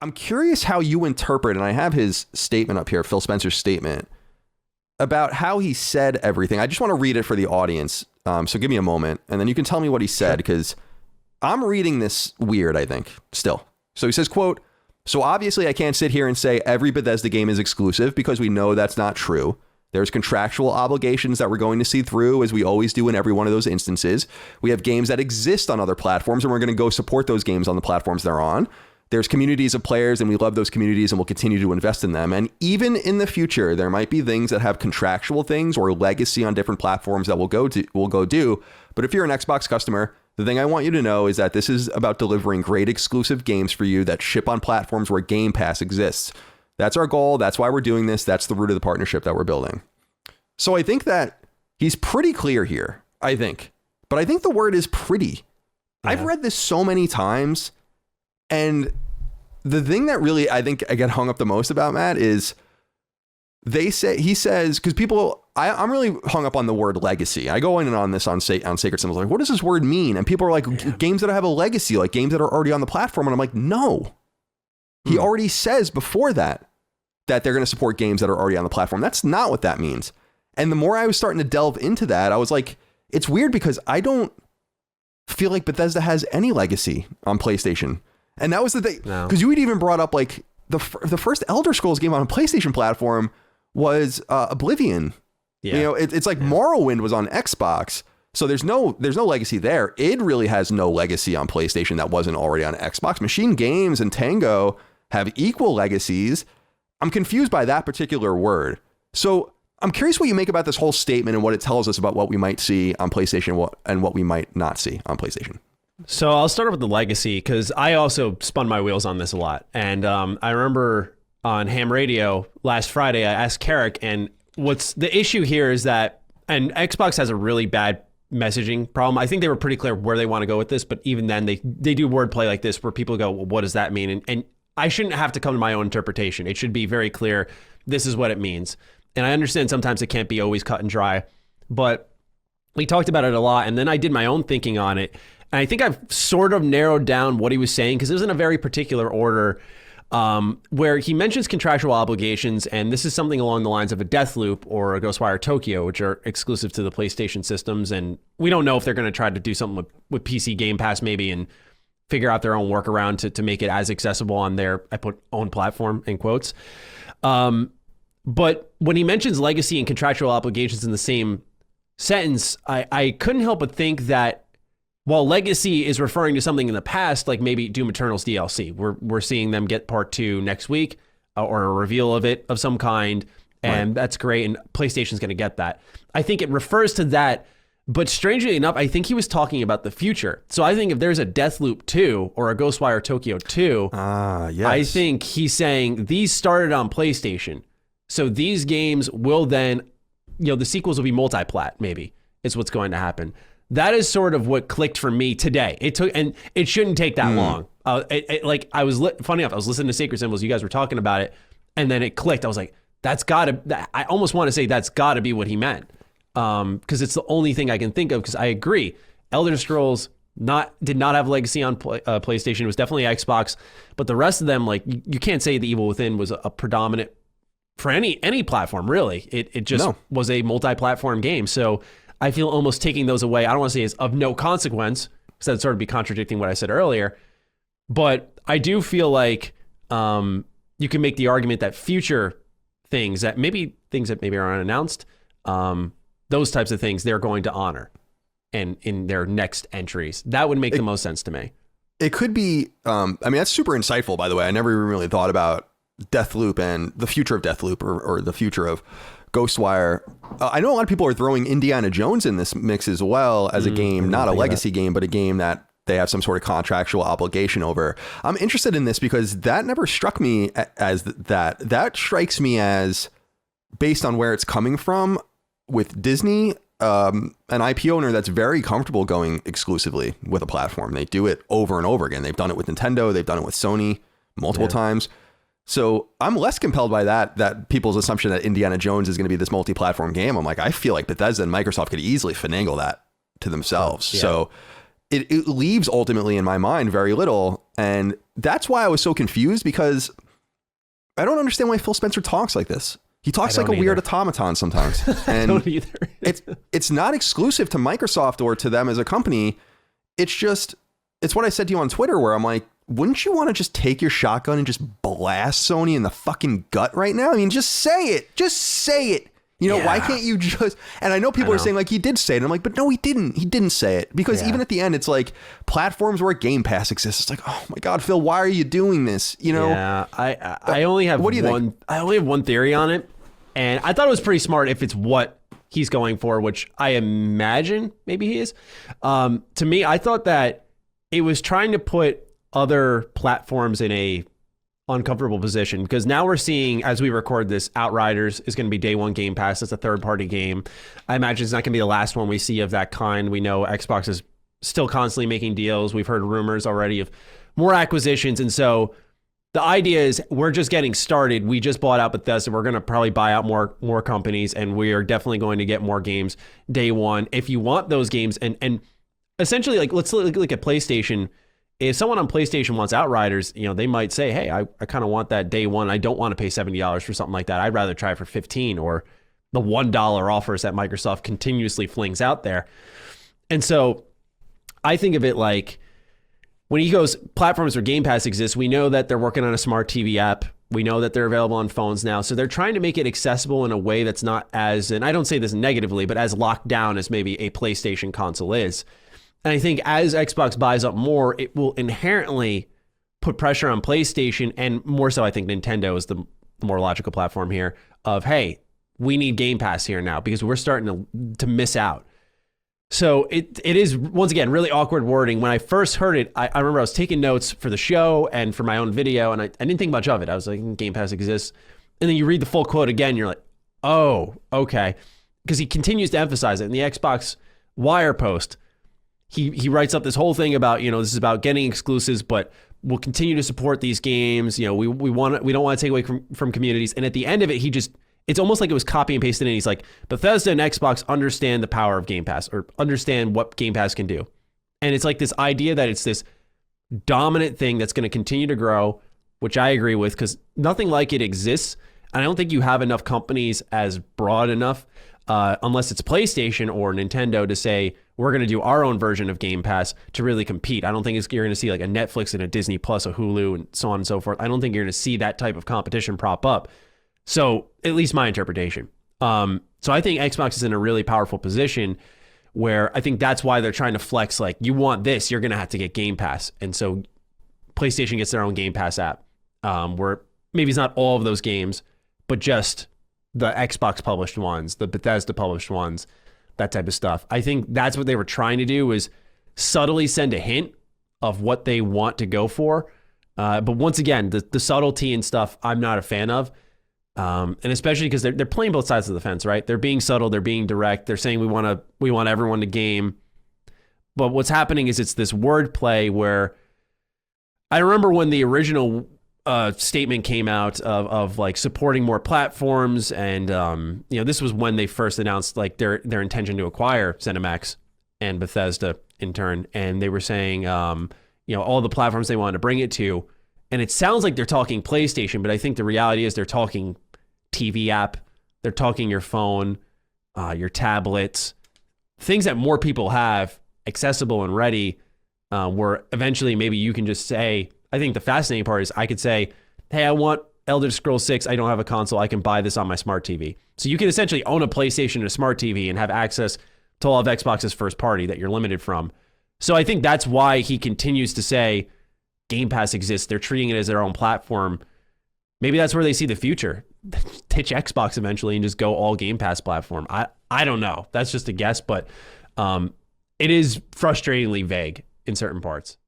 I'm curious how you interpret, and I have his statement up here, Phil Spencer's statement, about how he said everything. I just want to read it for the audience. So give me a moment, and then you can tell me what he said, because I'm reading this weird, I think, still. So he says, quote, "So obviously I can't sit here and say every Bethesda game is exclusive, because we know that's not true. There's contractual obligations that we're going to see through, as we always do in every one of those instances. We have games that exist on other platforms, and we're going to go support those games on the platforms they're on. There's communities of players, and we love those communities, and we'll continue to invest in them. And even in the future, there might be things that have contractual things or legacy on different platforms that we'll go do. But if you're an Xbox customer, the thing I want you to know is that this is about delivering great exclusive games for you that ship on platforms where Game Pass exists. That's our goal. That's why we're doing this. That's the root of the partnership that we're building." So I think that he's pretty clear here, I think. But I think the word is pretty. Yeah. I've read this so many times. And the thing that really, I think I get hung up the most about, Matt, is he says, because I'm really hung up on the word legacy. I go in and on this on Sacred Symbols, like, what does this word mean? And people are like, games that have a legacy, like games that are already on the platform. And I'm like, no. He already says before that they're going to support games that are already on the platform. That's not what that means. And the more I was starting to delve into that, I was like, it's weird, because I don't feel like Bethesda has any legacy on PlayStation. And that was the thing, because you had even brought up, like, the first Elder Scrolls game on a PlayStation platform was Oblivion. Yeah. You know, it's like Morrowind was on Xbox, so there's no legacy there. Id really has no legacy on PlayStation that wasn't already on Xbox. Machine Games and Tango have equal legacies. I'm confused by that particular word. So I'm curious what you make about this whole statement and what it tells us about what we might see on PlayStation and what we might not see on PlayStation. So I'll start off with the legacy, because I also spun my wheels on this a lot. And I remember on Ham Radio last Friday, I asked Carrick, and what's the issue here is that, and Xbox has a really bad messaging problem. I think they were pretty clear where they want to go with this, but even then they do wordplay like this where people go, well, what does that mean? And I shouldn't have to come to my own interpretation. It should be very clear. This is what it means. And I understand sometimes it can't be always cut and dry, but we talked about it a lot. And then I did my own thinking on it. And I think I've sort of narrowed down what he was saying, because it was in a very particular order, where he mentions contractual obligations. And this is something along the lines of a Deathloop or a Ghostwire Tokyo, which are exclusive to the PlayStation systems. And we don't know if they're going to try to do something with PC Game Pass maybe and figure out their own workaround to make it as accessible on their, I put own platform in quotes. But when he mentions legacy and contractual obligations in the same sentence, I couldn't help but think that while legacy is referring to something in the past, like maybe Doom Eternal's DLC, we're seeing them get part 2 next week, or a reveal of it of some kind, and that's great, and PlayStation's going to get that. I think it refers to that, but strangely enough, I think he was talking about the future. So I think if there's a Deathloop 2 or a Ghostwire Tokyo 2, yes. I think he's saying these started on PlayStation. So these games will then, the sequels will be multi-plat, maybe, is what's going to happen. That is sort of what clicked for me today. And it shouldn't take that long. Funny enough, I was listening to Sacred Symbols. You guys were talking about it, and then it clicked. I was like, I almost want to say that's got to be what he meant. Because it's the only thing I can think of, because I agree. Elder Scrolls did not have legacy on PlayStation. It was definitely Xbox. But the rest of them, like, you can't say The Evil Within was a predominant for any platform, really. It just was a multi-platform game. So I feel almost taking those away, I don't want to say it's of no consequence, because that'd sort of be contradicting what I said earlier. But I do feel like you can make the argument that future things that maybe are unannounced, those types of things they're going to honor and in their next entries. That would make the most sense to me. It could be, that's super insightful, by the way. I never even really thought about Deathloop and the future of Deathloop or the future of Ghostwire. I know a lot of people are throwing Indiana Jones in this mix as well as a game, not a legacy game, but a game that they have some sort of contractual obligation over. I'm interested in this because that never struck me as that. That strikes me as, based on where it's coming from with Disney, an IP owner that's very comfortable going exclusively with a platform. They do it over and over again. They've done it with Nintendo. They've done it with Sony multiple times. So I'm less compelled by that people's assumption that Indiana Jones is going to be this multi-platform game. I'm like, I feel like Bethesda and Microsoft could easily finagle that to themselves. Yeah. So it leaves ultimately in my mind very little. And that's why I was so confused, because I don't understand why Phil Spencer talks like this. He talks like a weird automaton sometimes. And I don't either. it's not exclusive to Microsoft or to them as a company. It's what I said to you on Twitter, where I'm like, wouldn't you want to just take your shotgun and just blast Sony in the fucking gut right now? I mean, just say it. Just say it. You know, why can't you just... And I know people are saying like, he did say it. And I'm like, but no, he didn't. He didn't say it. Because even at the end, it's like platforms where Game Pass exists. It's like, oh my God, Phil, why are you doing this? You know? Yeah, I only have I only have one theory on it. And I thought it was pretty smart if it's what he's going for, which I imagine maybe he is. To me, I thought that it was trying to put other platforms in a uncomfortable position, because now we're seeing, as we record this, Outriders is going to be day one Game Pass. It's a third-party game. I imagine it's not going to be the last one we see of that kind. We know Xbox is still constantly making deals. We've heard rumors already of more acquisitions, and so the idea is we're just getting started. We just bought out Bethesda. We're going to probably buy out more companies, and we are definitely going to get more games day one. If you want those games, and essentially, like, let's look at PlayStation. If someone on PlayStation wants Outriders, you know, they might say, hey, I kind of want that day one. I don't want to pay $70 for something like that. I'd rather try it for $15, or the $1 offers that Microsoft continuously flings out there. And so I think of it like, when he goes, platforms where Game Pass exists, we know that they're working on a smart TV app. We know that they're available on phones now. So they're trying to make it accessible in a way that's not as, and I don't say this negatively, but as locked down as maybe a PlayStation console is. And I think as Xbox buys up more, it will inherently put pressure on PlayStation, and more so I think Nintendo is the more logical platform here, of, hey, we need Game Pass here now because we're starting to miss out. So it is, once again, really awkward wording. When I first heard it, I remember I was taking notes for the show and for my own video, and I didn't think much of it. I was like, Game Pass exists. And then you read the full quote again, you're like, oh, okay. Because he continues to emphasize it. In the Xbox Wire post, he writes up this whole thing about, you know, this is about getting exclusives, but we'll continue to support these games. You know, we don't want to take away from communities. And at the end of it, it's almost like it was copy and pasted in. He's like, Bethesda and Xbox understand the power of Game Pass, or understand what Game Pass can do. And it's like this idea that it's this dominant thing that's going to continue to grow, which I agree with, because nothing like it exists. And I don't think you have enough companies as broad enough, unless it's PlayStation or Nintendo, to say, we're going to do our own version of Game Pass to really compete. I don't think you're going to see like a Netflix and a Disney Plus, a Hulu, and so on and so forth. I don't think you're going to see that type of competition prop up. So at least my interpretation. So I think Xbox is in a really powerful position, where I think that's why they're trying to flex, like, you want this, you're going to have to get Game Pass. And so PlayStation gets their own Game Pass app, where maybe it's not all of those games, but just the Xbox published ones, the Bethesda published ones, that type of stuff. I think that's what they were trying to do, is subtly send a hint of what they want to go for. But once again, the subtlety and stuff I'm not a fan of. And especially because they're playing both sides of the fence, right? They're being subtle, they're being direct. They're saying we want everyone to game. But what's happening is it's this wordplay where, I remember when the original statement came out of like supporting more platforms, and you know, this was when they first announced like their intention to acquire ZeniMax and Bethesda in turn, and they were saying you know, all the platforms they wanted to bring it to, and it sounds like they're talking PlayStation, but I think the reality is they're talking TV app, they're talking your phone, your tablets, things that more people have accessible and ready, where eventually maybe you can just say, I think the fascinating part is I could say, hey, I want Elder Scrolls 6. I don't have a console. I can buy this on my smart TV. So you can essentially own a PlayStation and a smart TV and have access to all of Xbox's first party that you're limited from. So I think that's why he continues to say Game Pass exists. They're treating it as their own platform. Maybe that's where they see the future. Ditch Xbox eventually and just go all Game Pass platform. I don't know. That's just a guess, but it is frustratingly vague in certain parts.